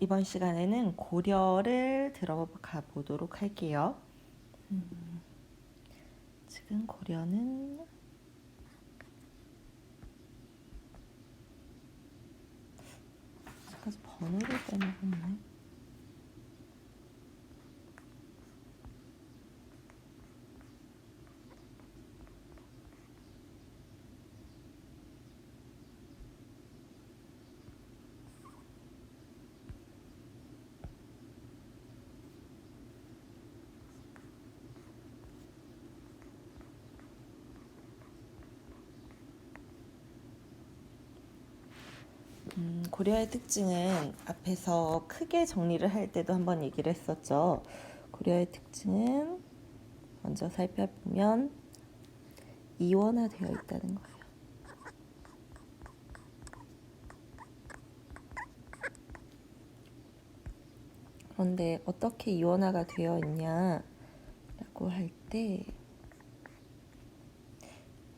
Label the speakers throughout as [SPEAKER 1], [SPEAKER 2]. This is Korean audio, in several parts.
[SPEAKER 1] 이번 시간에는 고려를 들어가 보도록 할게요. 지금 고려는 아직까지 번호를 빼먹었네. 고려의 특징은 앞에서 크게 정리를 할 때도 한번 얘기를 했었죠. 고려의 특징은 먼저 살펴보면 이원화되어 있다는 거예요. 그런데 어떻게 이원화가 되어 있냐라고 할 때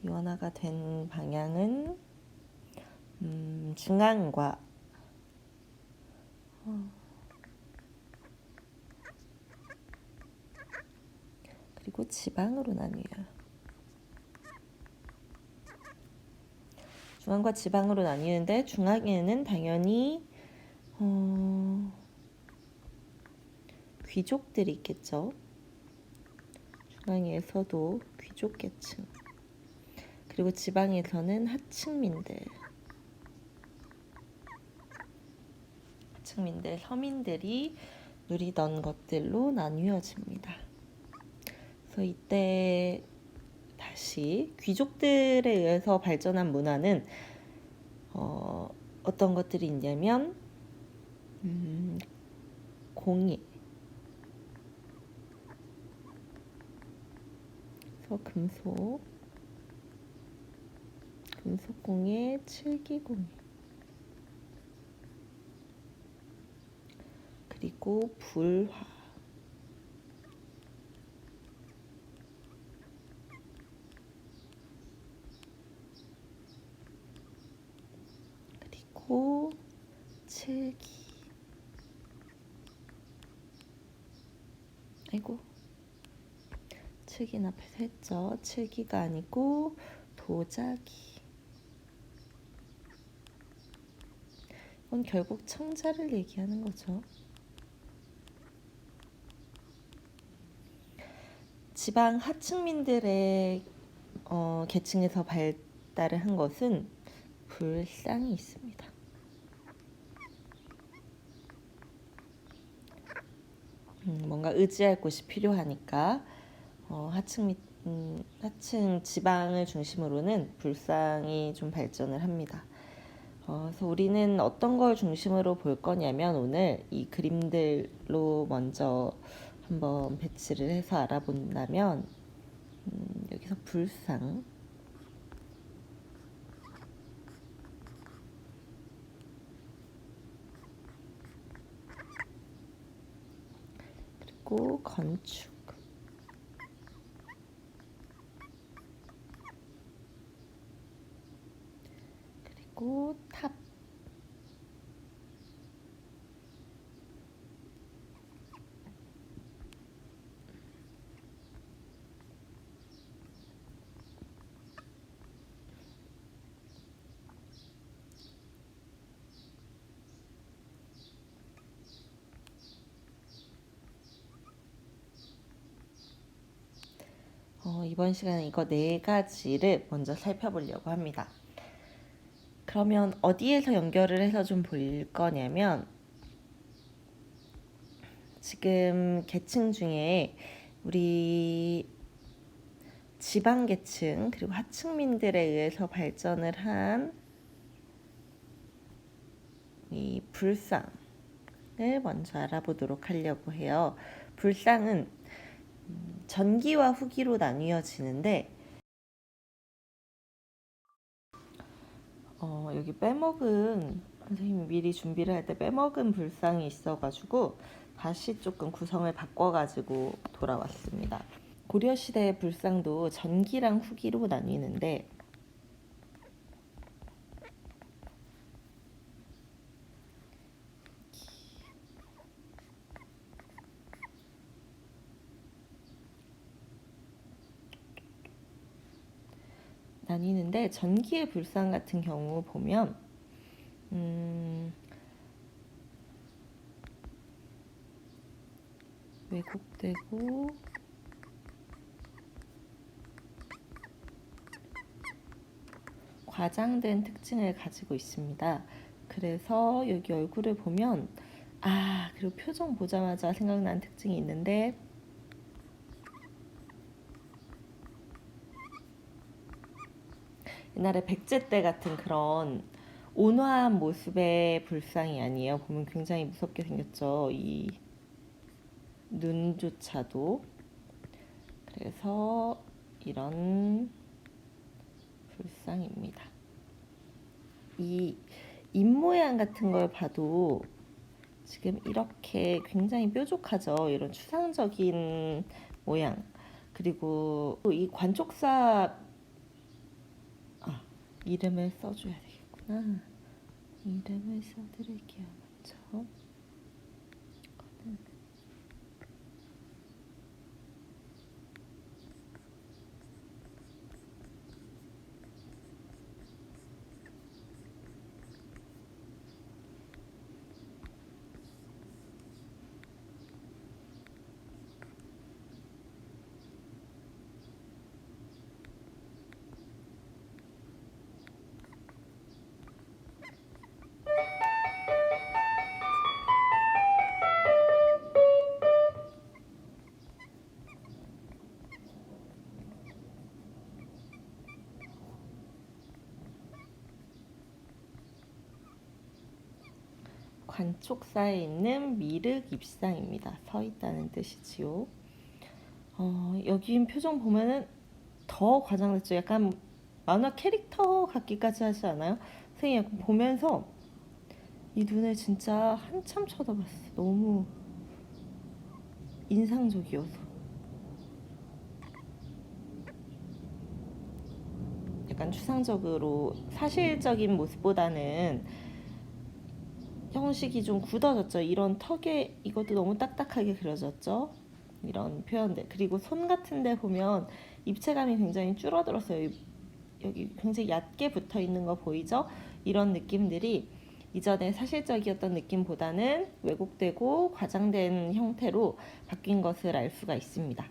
[SPEAKER 1] 이원화가 된 방향은 중앙과 그리고 지방으로 나뉘어요. 중앙과 지방으로 나뉘는데 중앙에는 당연히 귀족들이 있겠죠. 중앙에서도 귀족계층, 그리고 지방에서는 하층민들, 서민들이 누리던 것들로 나뉘어집니다. 그래서 이때 다시 귀족들에 의해서 발전한 문화는 어떤 것들이 있냐면 공예, 그래서 금속공예, 칠기공예, 그리고 불화, 그리고 칠기, 칠기는 앞에서 했죠. 칠기가 아니고 도자기. 이건 결국 청자를 얘기하는 거죠. 지방 하층민들의 계층에서 발달을 한 것은 불상이 있습니다. 뭔가 의지할 곳이 필요하니까 하층 지방을 중심으로는 불상이 좀 발전을 합니다. 그래서 우리는 어떤 걸 중심으로 볼 거냐면 오늘 이 그림들로 먼저 한번 배치를 해서 알아본다면 여기서 불상, 그리고 건축, 그리고 탑, 이번 시간에 이거 네 가지를 먼저 살펴보려고 합니다. 그러면 어디에서 연결을 해서 좀 볼 거냐면 지금 계층 중에 우리 지방 계층 그리고 하층민들에 의해서 발전을 한 이 불상을 먼저 알아보도록 하려고 해요. 불상은 전기와 후기로 나뉘어지는데 여기 빼먹은 선생님이 미리 준비를 할 때 빼먹은 불상이 있어가지고 다시 조금 구성을 바꿔가지고 돌아왔습니다. 고려시대의 불상도 전기랑 후기로 나뉘는데 나뉘는데 전기의 불상 같은 경우 보면 왜곡되고 과장된 특징을 가지고 있습니다. 그래서 여기 얼굴을 보면 그리고 표정 보자마자 생각나는 특징이 있는데 옛날에 백제 때 같은 그런 온화한 모습의 불상이 아니에요. 보면 굉장히 무섭게 생겼죠. 이 눈조차도. 그래서 이런 불상입니다. 이 입모양 같은 걸 봐도 지금 이렇게 굉장히 뾰족하죠. 이런 추상적인 모양. 그리고 이 관쪽사 이름을 써줘야 되겠구나. 이름을 써드릴게요. 먼저. 관쪽사에 있는 미륵 입상입니다. 서 있다는 뜻이지요. 여기 표정 보면은 더 과장됐죠. 약간 만화 캐릭터 같기까지 하지 않아요? 선생님 약간 보면서 이 눈을 진짜 한참 쳐다봤어. 너무 인상적이어서. 약간 추상적으로 사실적인 모습보다는 형식이 좀 굳어졌죠. 이런 턱에 이것도 너무 딱딱하게 그려졌죠. 이런 표현들. 그리고 손 같은 데 보면 입체감이 굉장히 줄어들었어요. 여기 굉장히 얕게 붙어 있는 거 보이죠? 이런 느낌들이 이전에 사실적이었던 느낌보다는 왜곡되고 과장된 형태로 바뀐 것을 알 수가 있습니다.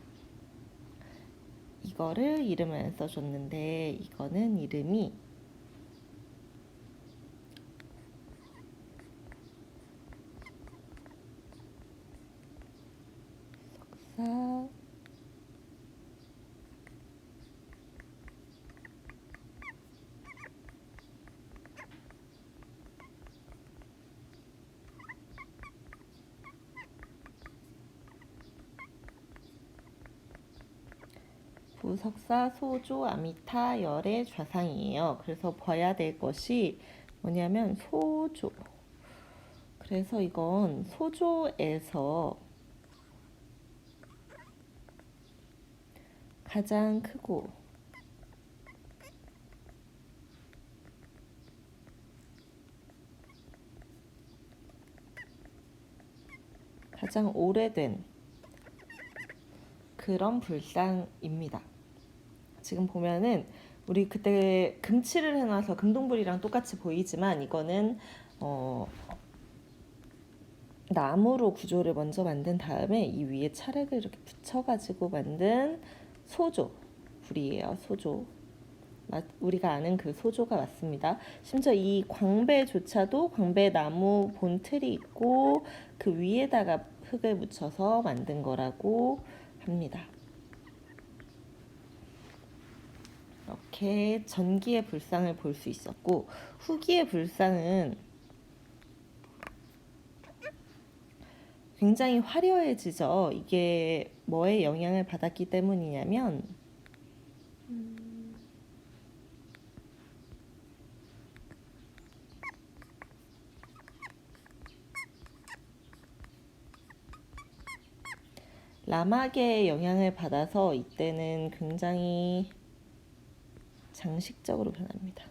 [SPEAKER 1] 이거를 이름을 안 써줬는데 이거는 이름이 석사 부석사 소조 아미타 열의 좌상이에요. 그래서 봐야 될 것이 뭐냐면 소조. 그래서 이건 소조에서 가장 크고 가장 오래된 그런 불상입니다. 지금 보면은 우리 그때 금칠을 해놔서 금동불이랑 똑같이 보이지만 이거는 나무로 구조를 먼저 만든 다음에 이 위에 찰흙을 이렇게 붙여가지고 만든 소조 불이에요. 소조. 우리가 아는 그 소조가 맞습니다. 심지어 이 광배조차도 광배나무 본틀이 있고 그 위에다가 흙을 묻혀서 만든 거라고 합니다. 이렇게 전기의 불상을 볼 수 있었고 후기의 불상은 굉장히 화려해지죠. 이게 뭐에 영향을 받았기 때문이냐면 라막의 영향을 받아서 이때는 굉장히 장식적으로 변합니다.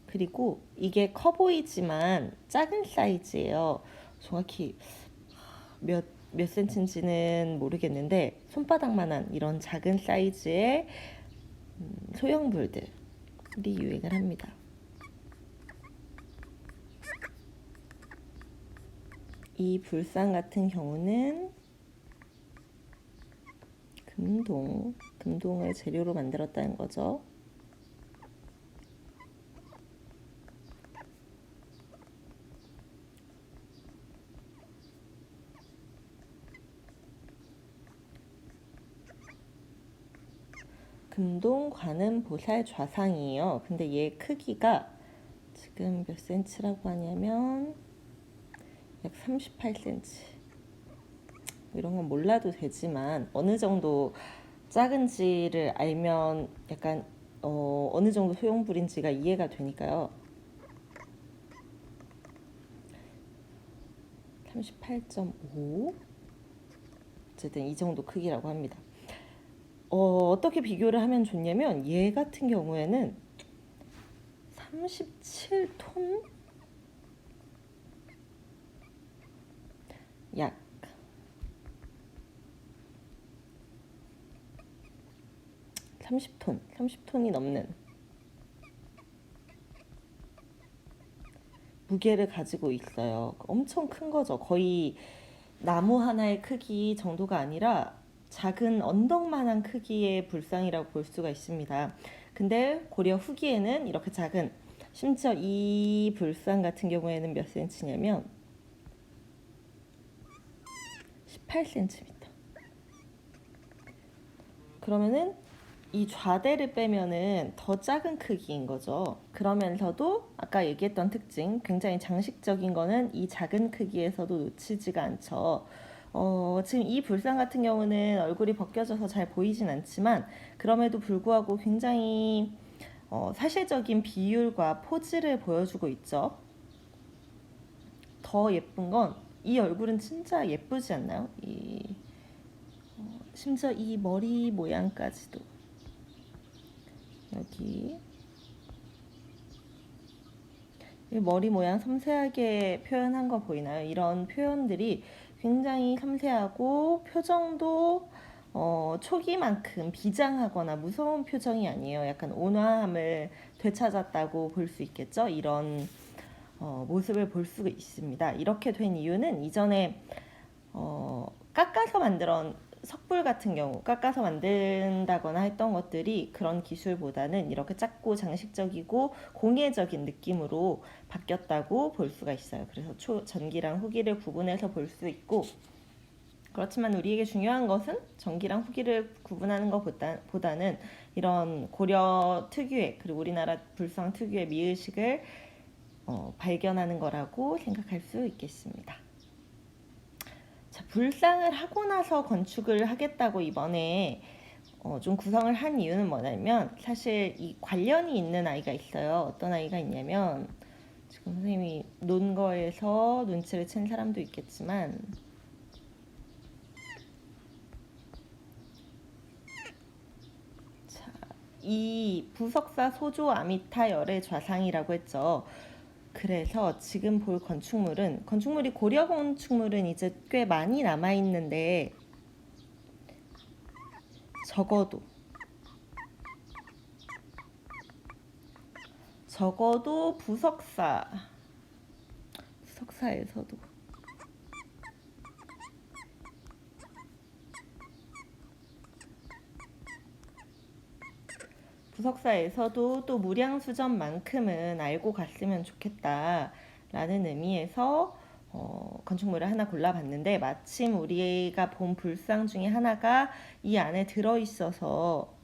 [SPEAKER 1] 그리고 이게 커 보이지만 작은 사이즈예요. 정확히 몇 몇 센치인지는 모르겠는데 손바닥만한 이런 작은 사이즈의 소형 불들이 유행을 합니다. 이 불상 같은 경우는 금동을 재료로 만들었다는 거죠. 금동 관음 보살 좌상이에요. 근데 얘 크기가 지금 몇 센치라고 하냐면 약 38cm. 이런 건 몰라도 되지만 어느 정도 작은지를 알면 약간 어느 정도 소형불인지가 이해가 되니까요. 38.5 어쨌든 이 정도 크기라고 합니다. 어떻게 비교를 하면 좋냐면 얘 같은 경우에는 37톤? 약 30톤이 넘는 무게를 가지고 있어요. 엄청 큰 거죠. 거의 나무 하나의 크기 정도가 아니라 작은 언덕만한 크기의 불상이라고 볼 수가 있습니다. 근데 고려 후기에는 이렇게 작은, 심지어 이 불상 같은 경우에는 몇 센치냐면 18cm. 그러면은 이 좌대를 빼면은 더 작은 크기인 거죠. 그러면서도 아까 얘기했던 특징, 굉장히 장식적인 거는 이 작은 크기에서도 놓치지가 않죠. 지금 이 불상 같은 경우는 얼굴이 벗겨져서 잘 보이진 않지만 그럼에도 불구하고 굉장히 사실적인 비율과 포즈를 보여주고 있죠. 더 예쁜 건 이 얼굴은 진짜 예쁘지 않나요? 심지어 이 머리 모양까지도 여기 이 머리 모양 섬세하게 표현한 거 보이나요? 이런 표현들이 굉장히 섬세하고 표정도 초기만큼 비장하거나 무서운 표정이 아니에요. 약간 온화함을 되찾았다고 볼 수 있겠죠. 이런 모습을 볼 수 있습니다. 이렇게 된 이유는 이전에 깎아서 만들어 석불 같은 경우 깎아서 만든다거나 했던 것들이 그런 기술보다는 이렇게 작고 장식적이고 공예적인 느낌으로 바뀌었다고 볼 수가 있어요. 그래서 전기랑 후기를 구분해서 볼 수 있고, 그렇지만 우리에게 중요한 것은 전기랑 후기를 구분하는 것보다는 이런 고려 특유의, 그리고 우리나라 불상 특유의 미의식을 발견하는 거라고 생각할 수 있겠습니다. 자, 불상을 하고 나서 건축을 하겠다고 이번에 좀 구성을 한 이유는 뭐냐면, 사실 이 관련이 있는 아이가 있어요. 어떤 아이가 있냐면, 지금 선생님이 논 거에서 눈치를 챈 사람도 있겠지만, 자, 이 부석사 소조 아미타 열의 좌상이라고 했죠. 그래서 지금 볼 건축물이 고려 건축물은 이제 꽤 많이 남아 있는데, 적어도 부석사에서도 또 무량수전만큼은 알고 갔으면 좋겠다라는 의미에서 건축물을 하나 골라봤는데, 마침 우리가 본 불상 중에 하나가 이 안에 들어있어서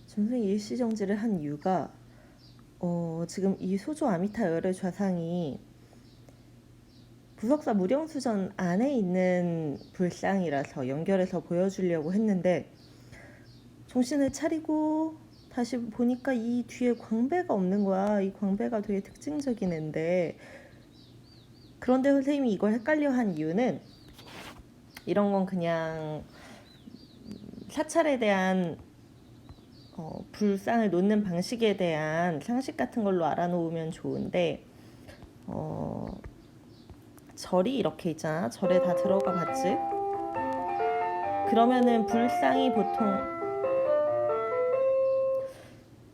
[SPEAKER 1] 선생님 일시정지를 한 이유가 지금 이 소조 아미타 열의 좌상이 부석사 무량수전 안에 있는 불상이라서 연결해서 보여주려고 했는데, 정신을 차리고 다시 보니까 이 뒤에 광배가 없는 거야. 이 광배가 되게 특징적인 앤데, 그런데 선생님이 이걸 헷갈려 한 이유는, 이런 건 그냥 사찰에 대한 불상을 놓는 방식에 대한 상식 같은 걸로 알아놓으면 좋은데, 절이 이렇게 있잖아. 절에 다 들어가 봤지?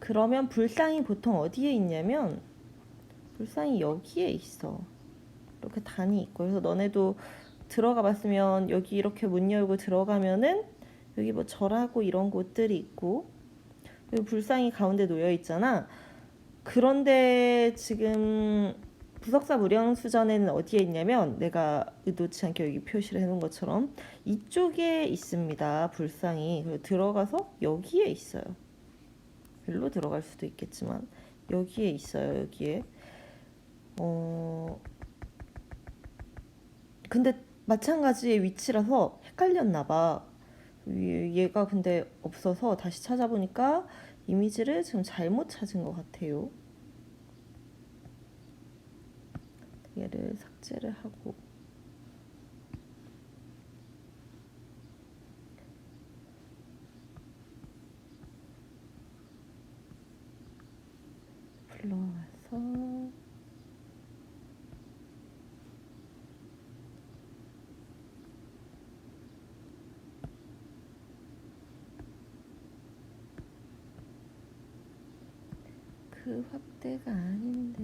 [SPEAKER 1] 그러면 불상이 보통 어디에 있냐면 불상이 여기에 있어. 이렇게 단이 있고. 그래서 너네도 들어가 봤으면 여기 이렇게 문 열고 들어가면은 여기 뭐 절하고 이런 곳들이 있고 여기 불상이 가운데 놓여 있잖아. 그런데 지금 부석사 무량수전에는 어디에 있냐면 내가 의도치 않게 여기 표시를 해놓은 것처럼 이쪽에 있습니다. 불상이. 그리고 들어가서 여기에 있어요. 일로 들어갈 수도 있겠지만 여기에 있어요. 여기에. 근데 마찬가지의 위치라서 헷갈렸나 봐. 얘가 근데 없어서 다시 찾아보니까 이미지를 지금 잘못 찾은 것 같아요. 얘를 삭제를 하고 불러와서 그 확대가 아닌데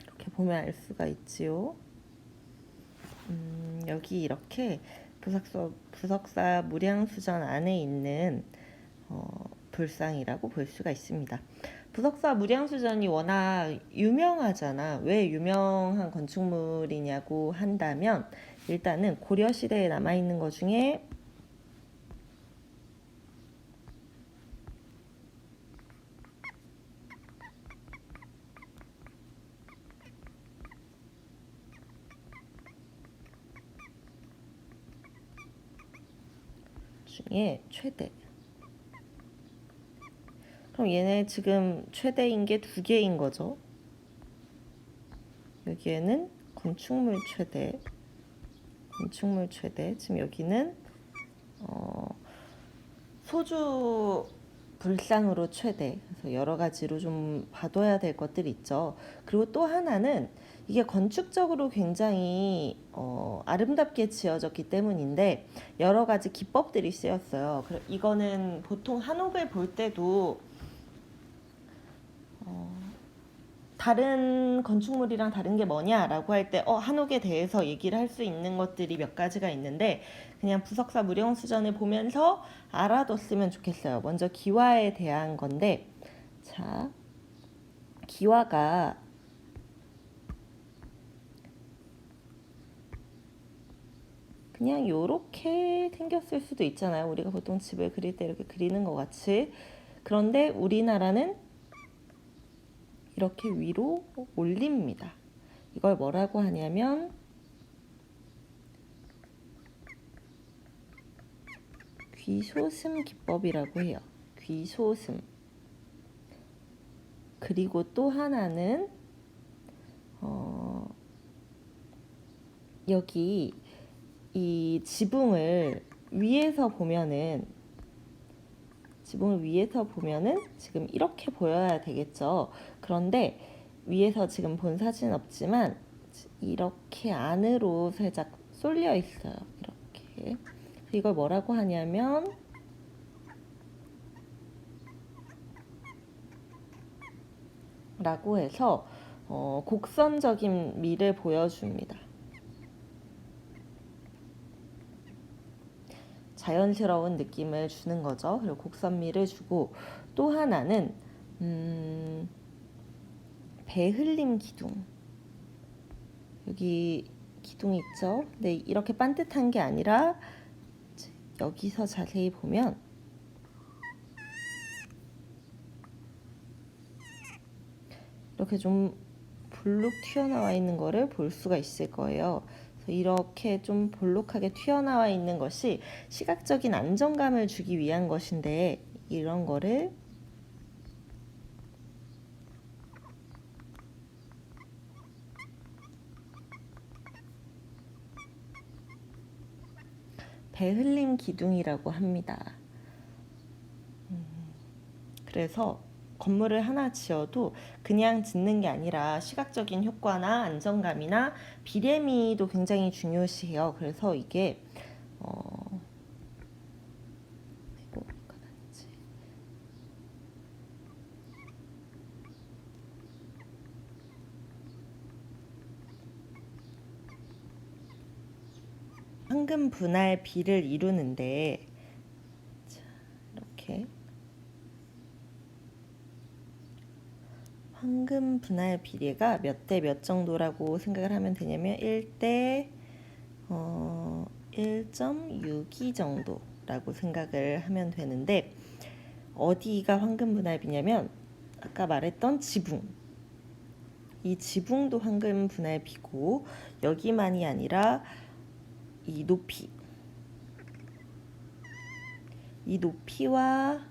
[SPEAKER 1] 이렇게 보면 알 수가 있지요. 여기 이렇게 부석사 무량수전 안에 있는 불상이라고 볼 수가 있습니다. 부석사 무량수전이 워낙 유명하잖아. 왜 유명한 건축물이냐고 한다면 일단은 고려시대에 남아있는 것 중에 최대. 그럼 얘네 지금 최대인 게 두 개인 거죠. 여기에는 건축물 최대. 지금 여기는 소주 불상으로 최대. 그래서 여러 가지로 좀 봐둬야 될 것들이 있죠. 그리고 또 하나는 이게 건축적으로 굉장히 아름답게 지어졌기 때문인데 여러 가지 기법들이 쓰였어요. 이거는 보통 한옥을 볼 때도 다른 건축물이랑 다른 게 뭐냐라고 할 때 한옥에 대해서 얘기를 할 수 있는 것들이 몇 가지가 있는데 그냥 부석사 무량수전을 보면서 알아뒀으면 좋겠어요. 먼저 기와에 대한 건데 자, 기와가 그냥 요렇게 생겼을 수도 있잖아요. 우리가 보통 집을 그릴 때 이렇게 그리는 것 같이. 그런데 우리나라는 이렇게 위로 올립니다. 이걸 뭐라고 하냐면 귀소슴 기법이라고 해요. 귀소슴. 그리고 또 하나는 여기 이 지붕을 위에서 보면은 지금 이렇게 보여야 되겠죠. 그런데 위에서 지금 본 사진은 없지만 이렇게 안으로 살짝 쏠려 있어요. 이렇게. 이걸 뭐라고 하냐면 라고 해서 곡선적인 미를 보여줍니다. 자연스러운 느낌을 주는 거죠. 그리고 곡선미를 주고 또 하나는 배흘림 기둥. 여기 기둥이 있죠. 근데 이렇게 반듯한 게 아니라 여기서 자세히 보면 이렇게 좀 볼록 튀어나와 있는 거를 볼 수가 있을 거예요. 그래서 이렇게 좀 볼록하게 튀어나와 있는 것이 시각적인 안정감을 주기 위한 것인데 이런 거를 배흘림 기둥이라고 합니다. 그래서 건물을 하나 지어도 그냥 짓는 게 아니라 시각적인 효과나 안정감이나 비례미도 굉장히 중요시해요. 그래서 이게 황금 분할 비를 이루는데, 자, 이렇게 황금 분할 비례가 몇 대 몇 정도라고 생각을 하면 되냐면 1대 1.62 정도라고 생각을 하면 되는데, 어디가 황금 분할비냐면 아까 말했던 지붕, 이 지붕도 황금 분할비고, 여기만이 아니라 이 높이, 이 높이와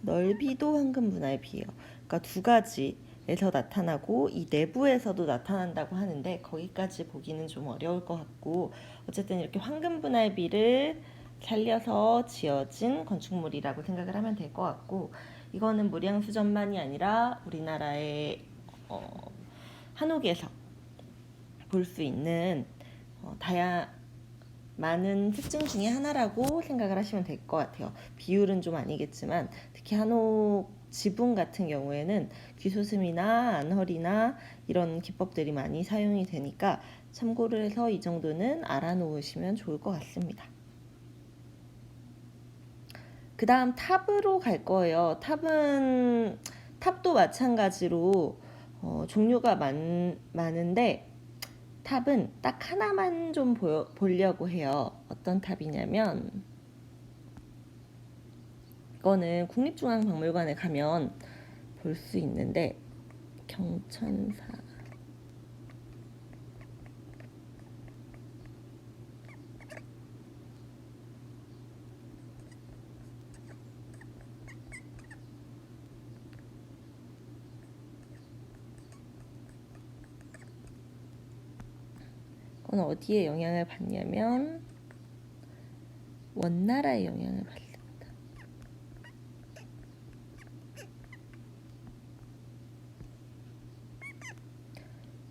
[SPEAKER 1] 넓이도 황금 분할비예요. 그러니까 두 가지에서 나타나고 이 내부에서도 나타난다고 하는데 거기까지 보기는 좀 어려울 것 같고, 어쨌든 이렇게 황금 분할비를 살려서 지어진 건축물이라고 생각을 하면 될 것 같고, 이거는 무량수전만이 아니라 우리나라의 한옥에서 볼 수 있는 많은 특징 중에 하나라고 생각을 하시면 될 것 같아요. 비율은 좀 아니겠지만 특히 한옥 지붕 같은 경우에는 귀소슴이나 안헐이나 이런 기법들이 많이 사용이 되니까 참고를 해서 이 정도는 알아놓으시면 좋을 것 같습니다. 그 다음 탑으로 갈 거예요. 탑도 마찬가지로 종류가 많은데, 탑은 딱 하나만 좀 보려고 해요. 어떤 탑이냐면, 이거는 국립중앙박물관에 가면 볼 수 있는데, 경천사, 이건 어디에 영향을 받냐면 원나라에 영향을 받습니다.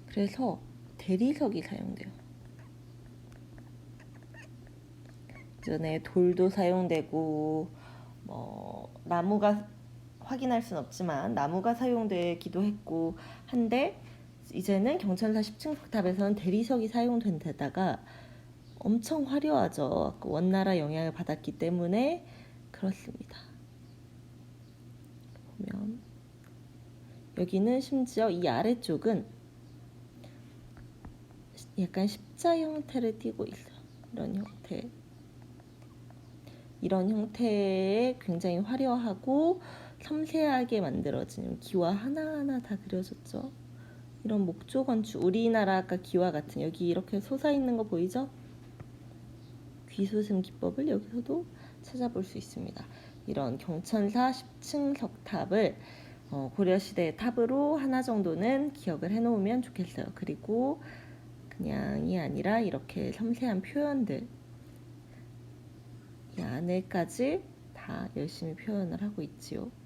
[SPEAKER 1] 그래서 대리석이 사용돼요. 전에 돌도 사용되고 나무가, 확인할 순 없지만 나무가 사용되기도 했고 한데, 이제는 경천사 10층 석탑에서는 대리석이 사용된 데다가 엄청 화려하죠. 원나라 영향을 받았기 때문에 그렇습니다. 보면 여기는 심지어 이 아래쪽은 약간 십자 형태를 띠고 있어요. 이런 형태의 굉장히 화려하고 섬세하게 만들어진 기와 하나하나 다 그려졌죠. 이런 목조 건축, 우리나라 아까 기와 같은 여기 이렇게 솟아있는 거 보이죠? 귀소슴 기법을 여기서도 찾아볼 수 있습니다. 이런 경천사 10층 석탑을 고려시대의 탑으로 하나 정도는 기억을 해놓으면 좋겠어요. 그리고 그냥이 아니라 이렇게 섬세한 표현들, 이 안에까지 다 열심히 표현을 하고 있지요.